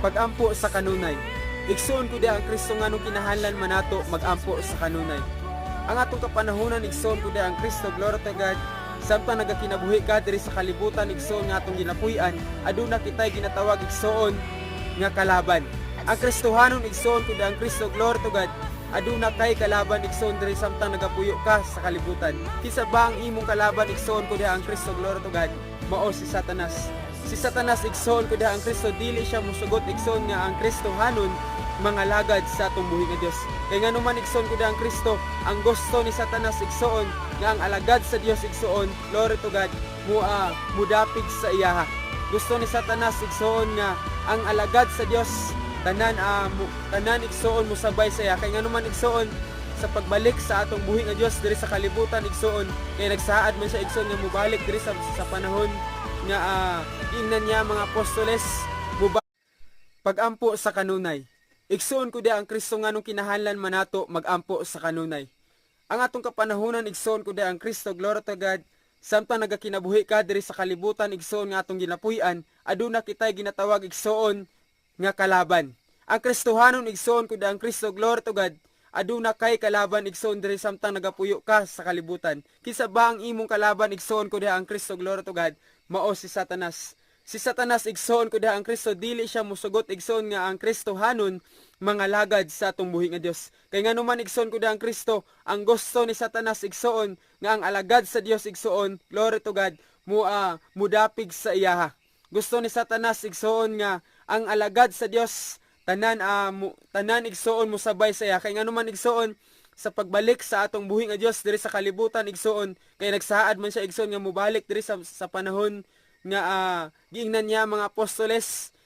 Pagampo sa kanunay. Igsoon ko di ang Kristo nga nung kinahanglan manato magampo sa kanunay. Ang atong kapanahonan igsoon ko di ang Kristo, glory to God. Samtang nagakinabuhi ka diri sa kalibutan igsoon nga atong ginapuy-an, aduna kitay ginatawag igsoon nga kalaban. Ang Kristohanon igsoon ko di ang Kristo, glory to God. Aduna kay kalaban igsoon diri samtang nagapuyo ka sa kalibutan. Kisa ba ang imong kalaban igsoon ko di ang Kristo, glory to God? Mao si Satanas. Si Satanas igsoon ko ang Kristo, dili siya musugot igsoon nga ang Kristohanon mga lagad sa atong buhi nga Dios. Kay nga naman igsoon ko ang Kristo, ang gusto ni Satanas igsoon nga ang alagad sa Dios igsoon, glory to God, mudapig sa iyaha. Gusto ni Satanas igsoon nga ang alagad sa Dios tanan igsoon mo sabay sa iya. Kay nga naman igsoon sa pagbalik sa atong buhi nga Dios diri sa kalibutan igsoon, kay nagsaad man siya igsoon nga mubalik diri sa panahon nga ingnan niya mga apostoles pagampo sa kanunay. Igsoon ko di ang Kristo nga nung kinahanglan manato magampo sa kanunay. Ang atong kapanahonan igsoon ko di ang Kristo, glory to God. Samtang nagakinabuhi ka diri sa kalibutan igsoon nga atong ginapuy-an, aduna kitay ginatawag igsoon nga kalaban. Ang Kristohanon igsoon ko di ang Kristo, glory to God. Aduna kay kalaban igsoon diri samtang nagapuyo ka sa kalibutan. Kisa ba ang imong kalaban igsoon ko di ang Kristo, glory to God? Mao si Satanas. Si Satanas igsoon ko di ang Kristo, dili siya musugot igsoon nga ang Kristohanon mga lagad sa atong buhi nga Dios. Kay nga naman igsoon ko di ang Kristo, ang gusto ni Satanas igsoon nga ang alagad sa Dios igsoon, glory to God, mudapig sa iyaha. Gusto ni Satanas igsoon nga ang alagad sa Dios tanan igsoon mo sabay sa iya. Kay nga naman igsoon sa pagbalik sa atong buhi nga Dios diri sa kalibutan igsoon, kay nagsaad man siya igsoon nga mubalik diri sa panahon nga giingnan niya mga apostoles